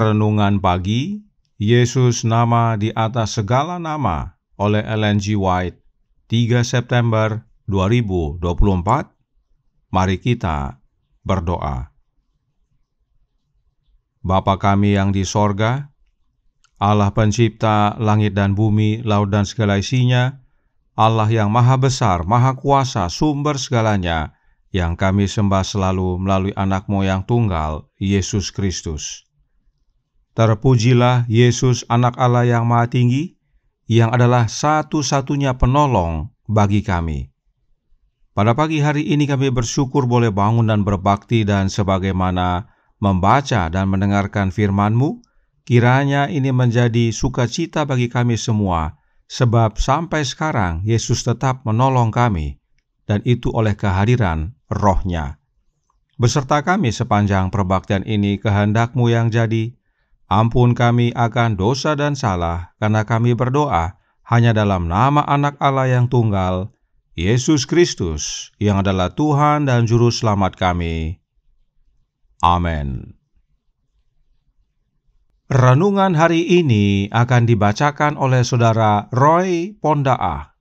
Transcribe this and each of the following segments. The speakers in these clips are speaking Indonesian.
Renungan Pagi, Yesus Nama di Atas Segala Nama oleh Ellen G. White, 3 September 2024. Mari kita berdoa. Bapa kami yang di sorga, Allah pencipta langit dan bumi, laut dan segala isinya, Allah yang maha besar, maha kuasa, sumber segalanya, yang kami sembah selalu melalui anak-Mu yang tunggal, Yesus Kristus. Terpujilah Yesus, anak Allah yang maha tinggi, yang adalah satu-satunya penolong bagi kami. Pada pagi hari ini kami bersyukur boleh bangun dan berbakti, dan sebagaimana membaca dan mendengarkan firman-Mu, kiranya ini menjadi sukacita bagi kami semua, sebab sampai sekarang Yesus tetap menolong kami, dan itu oleh kehadiran Roh-Nya. Beserta kami sepanjang perbaktian ini, kehendak-Mu yang jadi. Ampun kami akan dosa dan salah, karena kami berdoa hanya dalam nama Anak Allah yang tunggal, Yesus Kristus, yang adalah Tuhan dan Juru Selamat kami. Amin. Renungan hari ini akan dibacakan oleh Saudara Roy Pondaah.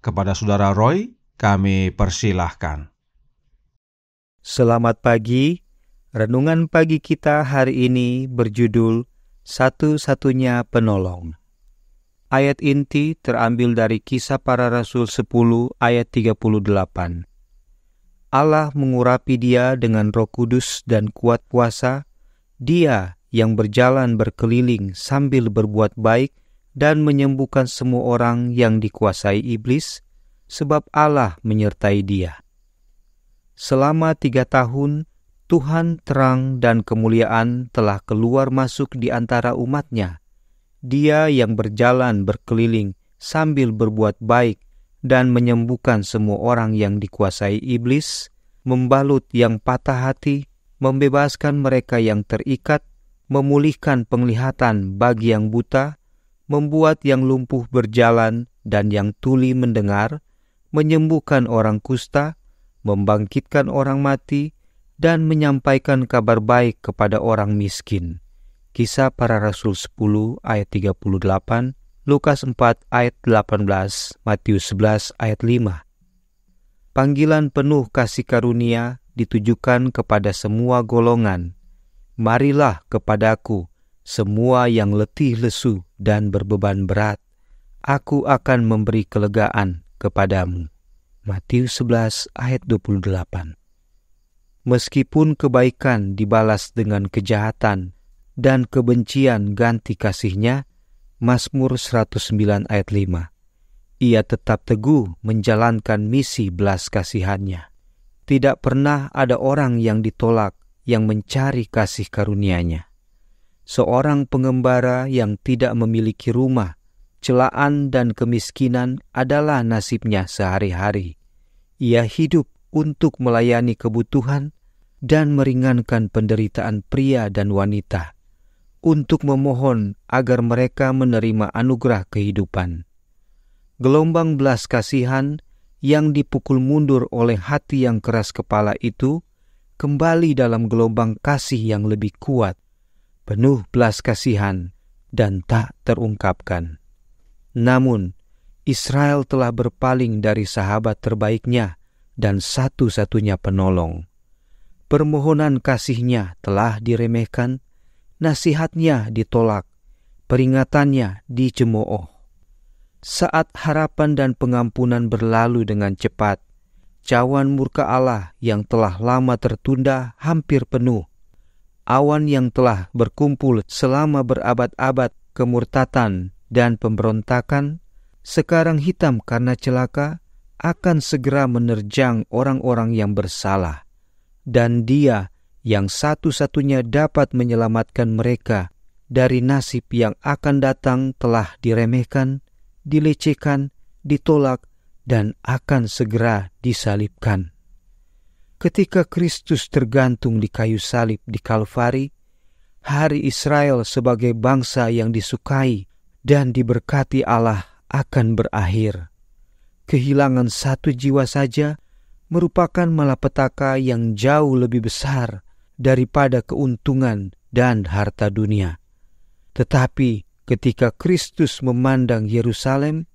Kepada Saudara Roy, kami persilahkan. Selamat pagi. Renungan pagi kita hari ini berjudul Satu-satunya Penolong. Ayat inti terambil dari Kisah Para Rasul 10 ayat 38. Allah mengurapi dia dengan Roh Kudus dan kuat kuasa, dia yang berjalan berkeliling sambil berbuat baik dan menyembuhkan semua orang yang dikuasai iblis, sebab Allah menyertai dia. Selama 3 tahun, Tuhan terang dan kemuliaan telah keluar masuk di antara umat-Nya. Dia yang berjalan berkeliling sambil berbuat baik dan menyembuhkan semua orang yang dikuasai iblis, membalut yang patah hati, membebaskan mereka yang terikat, memulihkan penglihatan bagi yang buta, membuat yang lumpuh berjalan dan yang tuli mendengar, menyembuhkan orang kusta, membangkitkan orang mati, dan menyampaikan kabar baik kepada orang miskin. Kisah Para Rasul 10 ayat 38, Lukas 4 ayat 18, Matius 11 ayat 5. Panggilan penuh kasih karunia ditujukan kepada semua golongan. Marilah kepadaku, semua yang letih lesu dan berbeban berat. Aku akan memberi kelegaan kepadamu. Matius 11 ayat 28. Meskipun kebaikan dibalas dengan kejahatan dan kebencian ganti kasih-Nya, Mazmur 109 ayat 5, ia tetap teguh menjalankan misi belas kasihan-Nya. Tidak pernah ada orang yang ditolak yang mencari kasih karunia-Nya. Seorang pengembara yang tidak memiliki rumah, celaan dan kemiskinan adalah nasibnya sehari-hari. Ia hidup untuk melayani kebutuhan dan meringankan penderitaan pria dan wanita, untuk memohon agar mereka menerima anugerah kehidupan. Gelombang belas kasihan yang dipukul mundur oleh hati yang keras kepala itu kembali dalam gelombang kasih yang lebih kuat, penuh belas kasihan dan tak terungkapkan. Namun, Israel telah berpaling dari sahabat terbaiknya dan satu-satunya penolong. Permohonan kasih-Nya telah diremehkan, nasihat-Nya ditolak, peringatannya dicemooh. Saat harapan dan pengampunan berlalu dengan cepat, cawan murka Allah yang telah lama tertunda hampir penuh. Awan yang telah berkumpul selama berabad-abad kemurtatan dan pemberontakan, sekarang hitam karena celaka, akan segera menerjang orang-orang yang bersalah. Dan Dia yang satu-satunya dapat menyelamatkan mereka dari nasib yang akan datang telah diremehkan, dilecehkan, ditolak, dan akan segera disalibkan. Ketika Kristus tergantung di kayu salib di Kalvari, hari Israel sebagai bangsa yang disukai dan diberkati Allah akan berakhir. Kehilangan satu jiwa saja merupakan malapetaka yang jauh lebih besar daripada keuntungan dan harta dunia. Tetapi ketika Kristus memandang Yerusalem,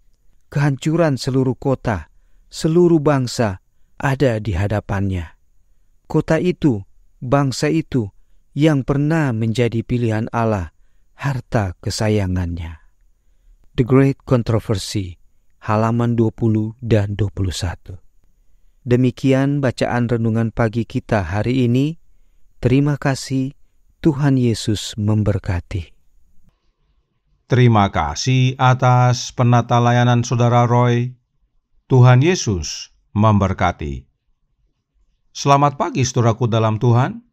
kehancuran seluruh kota, seluruh bangsa ada di hadapannya. Kota itu, bangsa itu yang pernah menjadi pilihan Allah, harta kesayangannya. The Great Controversy, halaman 20 dan 21. Demikian bacaan renungan pagi kita hari ini. Terima kasih, Tuhan Yesus memberkati. Terima kasih atas penata layanan Saudara Roy. Tuhan Yesus memberkati. Selamat pagi saudaraku dalam Tuhan.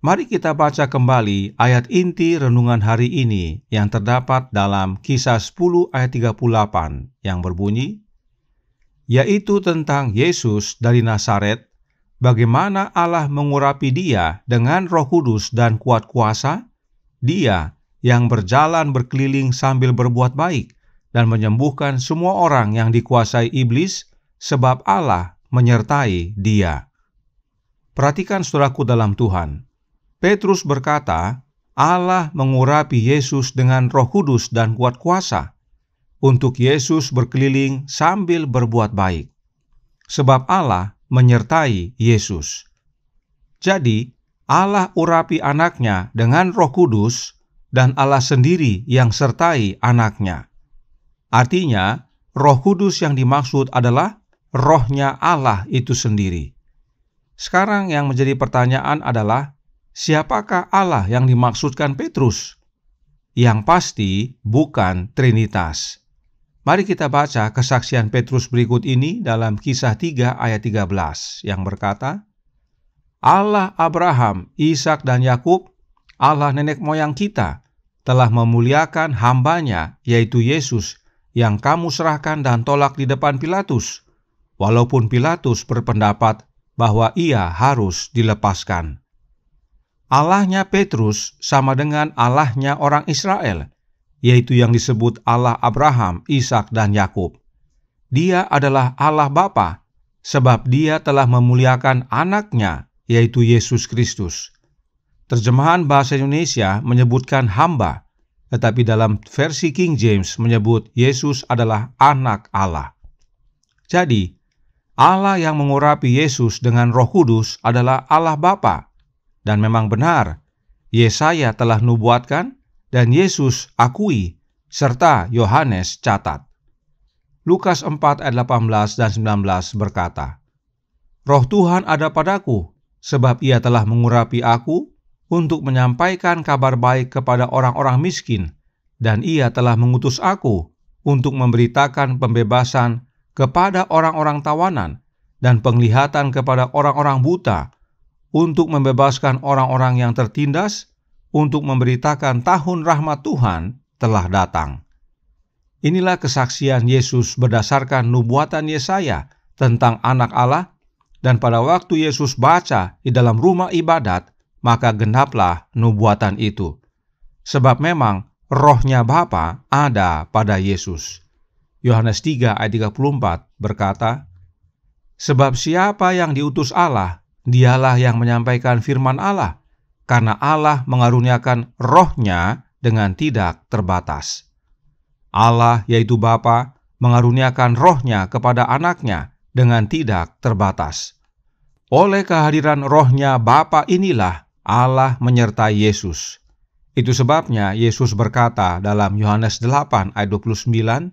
Mari kita baca kembali ayat inti renungan hari ini yang terdapat dalam Kisah 10 ayat 38 yang berbunyi, yaitu tentang Yesus dari Nazaret, bagaimana Allah mengurapi dia dengan Roh Kudus dan kuat kuasa, dia yang berjalan berkeliling sambil berbuat baik dan menyembuhkan semua orang yang dikuasai iblis, sebab Allah menyertai dia. Perhatikan saudaraku dalam Tuhan. Petrus berkata, Allah mengurapi Yesus dengan Roh Kudus dan kuat kuasa, untuk Yesus berkeliling sambil berbuat baik, sebab Allah menyertai Yesus. Jadi, Allah urapi anaknya dengan Roh Kudus, dan Allah sendiri yang sertai anaknya. Artinya, Roh Kudus yang dimaksud adalah rohnya Allah itu sendiri. Sekarang yang menjadi pertanyaan adalah, siapakah Allah yang dimaksudkan Petrus? Yang pasti bukan Trinitas. Mari kita baca kesaksian Petrus berikut ini dalam Kisah 3 ayat 13 yang berkata, Allah Abraham, Ishak dan Yakub, Allah nenek moyang kita, telah memuliakan hamba-Nya, yaitu Yesus, yang kamu serahkan dan tolak di depan Pilatus, walaupun Pilatus berpendapat bahwa ia harus dilepaskan. Allahnya Petrus sama dengan Allahnya orang Israel, yaitu yang disebut Allah Abraham, Ishak, dan Yakub. Dia adalah Allah Bapa, sebab dia telah memuliakan anaknya, yaitu Yesus Kristus. Terjemahan bahasa Indonesia menyebutkan hamba, tetapi dalam versi King James menyebut Yesus adalah anak Allah. Jadi, Allah yang mengurapi Yesus dengan Roh Kudus adalah Allah Bapa. Dan memang benar, Yesaya telah nubuatkan dan Yesus akui, serta Yohanes catat. Lukas 4 ayat 18 dan 19 berkata, Roh Tuhan ada padaku, sebab ia telah mengurapi aku untuk menyampaikan kabar baik kepada orang-orang miskin, dan ia telah mengutus aku untuk memberitakan pembebasan kepada orang-orang tawanan dan penglihatan kepada orang-orang buta, untuk membebaskan orang-orang yang tertindas, untuk memberitakan tahun rahmat Tuhan telah datang. Inilah kesaksian Yesus berdasarkan nubuatan Yesaya tentang anak Allah, dan pada waktu Yesus baca di dalam rumah ibadat, maka genaplah nubuatan itu. Sebab memang rohnya Bapa ada pada Yesus. Yohanes 3 ayat 34 berkata, Sebab siapa yang diutus Allah, dialah yang menyampaikan firman Allah, karena Allah mengaruniakan rohnya dengan tidak terbatas. Allah, yaitu Bapa, mengaruniakan rohnya kepada anaknya dengan tidak terbatas. Oleh kehadiran rohnya Bapa inilah Allah menyertai Yesus. Itu sebabnya Yesus berkata dalam Yohanes 8 ayat 29,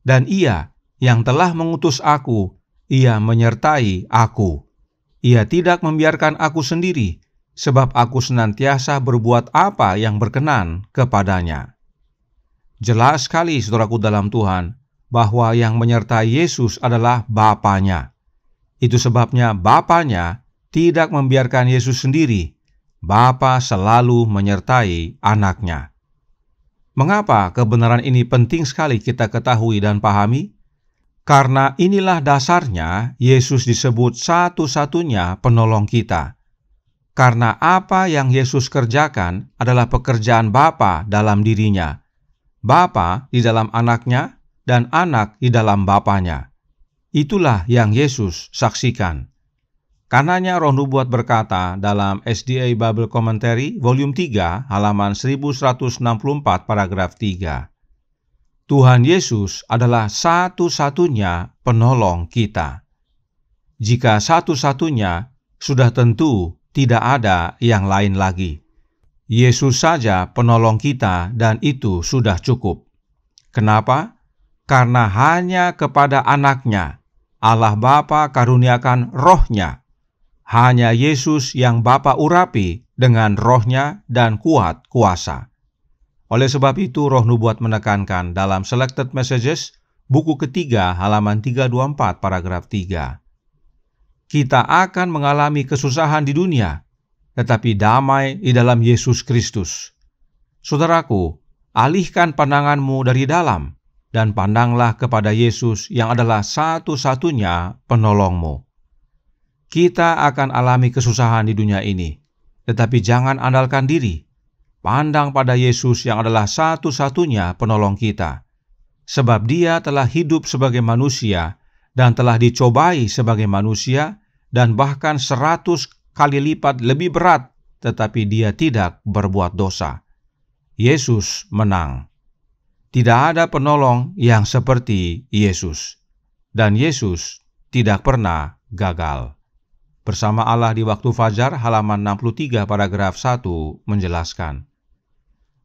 Dan ia yang telah mengutus aku, ia menyertai aku. Ia tidak membiarkan aku sendiri, sebab aku senantiasa berbuat apa yang berkenan kepadanya. Jelas sekali saudaraku dalam Tuhan, bahwa yang menyertai Yesus adalah Bapanya. Itu sebabnya Bapanya tidak membiarkan Yesus sendiri. Bapa selalu menyertai anaknya. Mengapa kebenaran ini penting sekali kita ketahui dan pahami? Karena inilah dasarnya Yesus disebut satu-satunya penolong kita. Karena apa yang Yesus kerjakan adalah pekerjaan Bapa dalam dirinya. Bapa di dalam anaknya dan anak di dalam Bapanya. Itulah yang Yesus saksikan. Karenanya Roh Nubuat berkata dalam SDA Bible Commentary volume 3 halaman 1164 paragraf 3. Tuhan Yesus adalah satu-satunya penolong kita. Jika satu-satunya, sudah tentu tidak ada yang lain lagi. Yesus saja penolong kita dan itu sudah cukup. Kenapa? Karena hanya kepada Anaknya, Allah Bapa karuniakan Roh-Nya. Hanya Yesus yang Bapa urapi dengan Roh-Nya dan kuat kuasa. Oleh sebab itu Roh Nubuat menekankan dalam Selected Messages, buku ketiga halaman 324 paragraf 3. Kita akan mengalami kesusahan di dunia, tetapi damai di dalam Yesus Kristus. Saudaraku, alihkan pandanganmu dari dalam, dan pandanglah kepada Yesus yang adalah satu-satunya penolongmu. Kita akan alami kesusahan di dunia ini, tetapi jangan andalkan diri. Pandang pada Yesus yang adalah satu-satunya penolong kita. Sebab Dia telah hidup sebagai manusia dan telah dicobai sebagai manusia dan bahkan 100 kali lipat lebih berat, tetapi Dia tidak berbuat dosa. Yesus menang. Tidak ada penolong yang seperti Yesus. Dan Yesus tidak pernah gagal. Bersama Allah di waktu fajar halaman 63 paragraf 1 menjelaskan.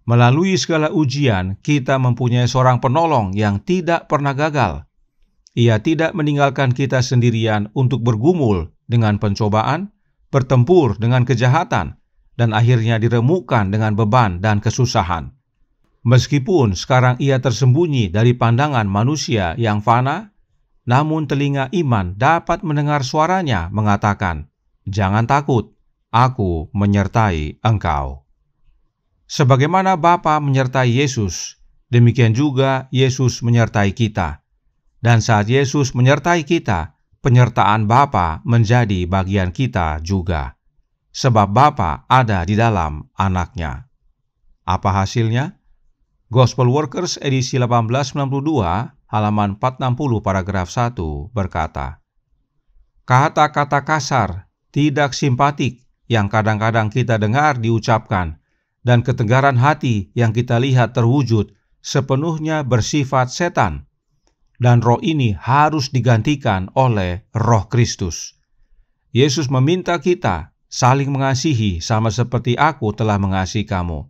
Melalui segala ujian, kita mempunyai seorang penolong yang tidak pernah gagal. Ia tidak meninggalkan kita sendirian untuk bergumul dengan pencobaan, bertempur dengan kejahatan, dan akhirnya diremukkan dengan beban dan kesusahan. Meskipun sekarang ia tersembunyi dari pandangan manusia yang fana, namun telinga iman dapat mendengar suaranya mengatakan, "Jangan takut, aku menyertai engkau." Sebagaimana Bapa menyertai Yesus, demikian juga Yesus menyertai kita. Dan saat Yesus menyertai kita, penyertaan Bapa menjadi bagian kita juga. Sebab Bapa ada di dalam Anaknya. Apa hasilnya? Gospel Workers edisi 1892 halaman 460 paragraf 1 berkata, kata-kata kasar, tidak simpatik yang kadang-kadang kita dengar diucapkan, dan ketegaran hati yang kita lihat terwujud sepenuhnya bersifat setan. Dan roh ini harus digantikan oleh Roh Kristus. Yesus meminta kita saling mengasihi sama seperti aku telah mengasihi kamu.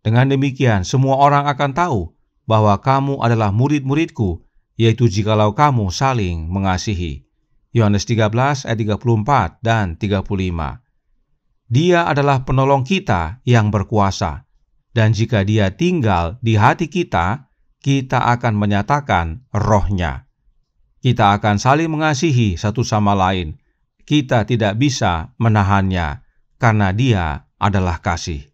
Dengan demikian, semua orang akan tahu bahwa kamu adalah murid-muridku, yaitu jikalau kamu saling mengasihi. Yohanes 13 ayat 34 dan 35. Dia adalah penolong kita yang berkuasa, dan jika Dia tinggal di hati kita, kita akan menyatakan Roh-Nya. Kita akan saling mengasihi satu sama lain. Kita tidak bisa menahannya, karena Dia adalah kasih.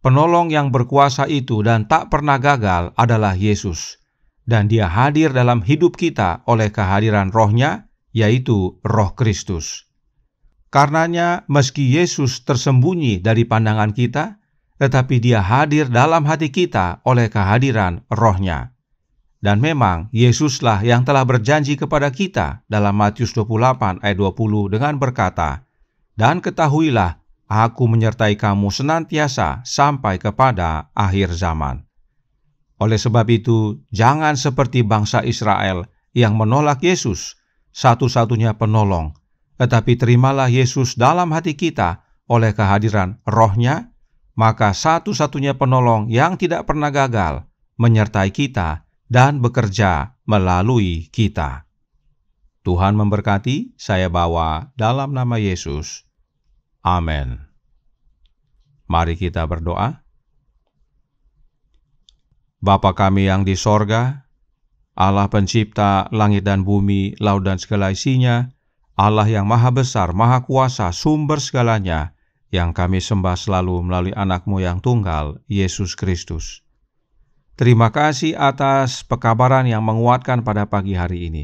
Penolong yang berkuasa itu dan tak pernah gagal adalah Yesus, dan Dia hadir dalam hidup kita oleh kehadiran Roh-Nya, yaitu Roh Kristus. Karenanya, meski Yesus tersembunyi dari pandangan kita, tetapi Dia hadir dalam hati kita oleh kehadiran Roh-Nya. Dan memang Yesuslah yang telah berjanji kepada kita dalam Matius 28 ayat 20 dengan berkata, "Dan ketahuilah, Aku menyertai kamu senantiasa sampai kepada akhir zaman." Oleh sebab itu, jangan seperti bangsa Israel yang menolak Yesus, satu-satunya penolong, tetapi terimalah Yesus dalam hati kita oleh kehadiran Roh-Nya, maka satu-satunya penolong yang tidak pernah gagal menyertai kita dan bekerja melalui kita. Tuhan memberkati, saya bawa dalam nama Yesus. Amin. Mari kita berdoa. Bapa kami yang di sorga, Allah pencipta langit dan bumi, laut dan segala isinya, Allah yang maha besar, maha kuasa, sumber segalanya, yang kami sembah selalu melalui anak-Mu yang tunggal, Yesus Kristus. Terima kasih atas pekabaran yang menguatkan pada pagi hari ini.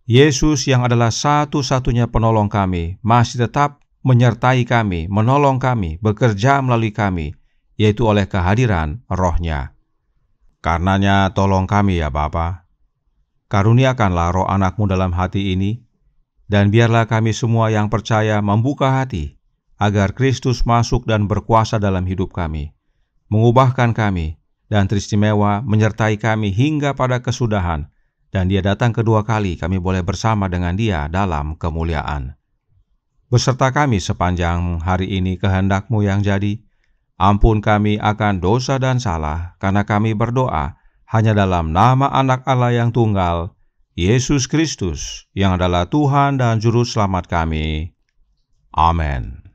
Yesus yang adalah satu-satunya penolong kami, masih tetap menyertai kami, menolong kami, bekerja melalui kami, yaitu oleh kehadiran Roh-Nya. Karenanya tolong kami ya Bapa. Karuniakanlah roh anak-Mu dalam hati ini, Dan biarlah kami semua yang percaya membuka hati, agar Kristus masuk dan berkuasa dalam hidup kami, mengubahkan kami, dan teristimewa menyertai kami hingga pada kesudahan, dan Dia datang kedua kali, kami boleh bersama dengan Dia dalam kemuliaan. Beserta kami sepanjang hari ini kehendak-Mu yang jadi. Ampun kami akan dosa dan salah, karena kami berdoa hanya dalam nama Anak Allah yang tunggal, Yesus Kristus, yang adalah Tuhan dan Juru Selamat kami. Amin.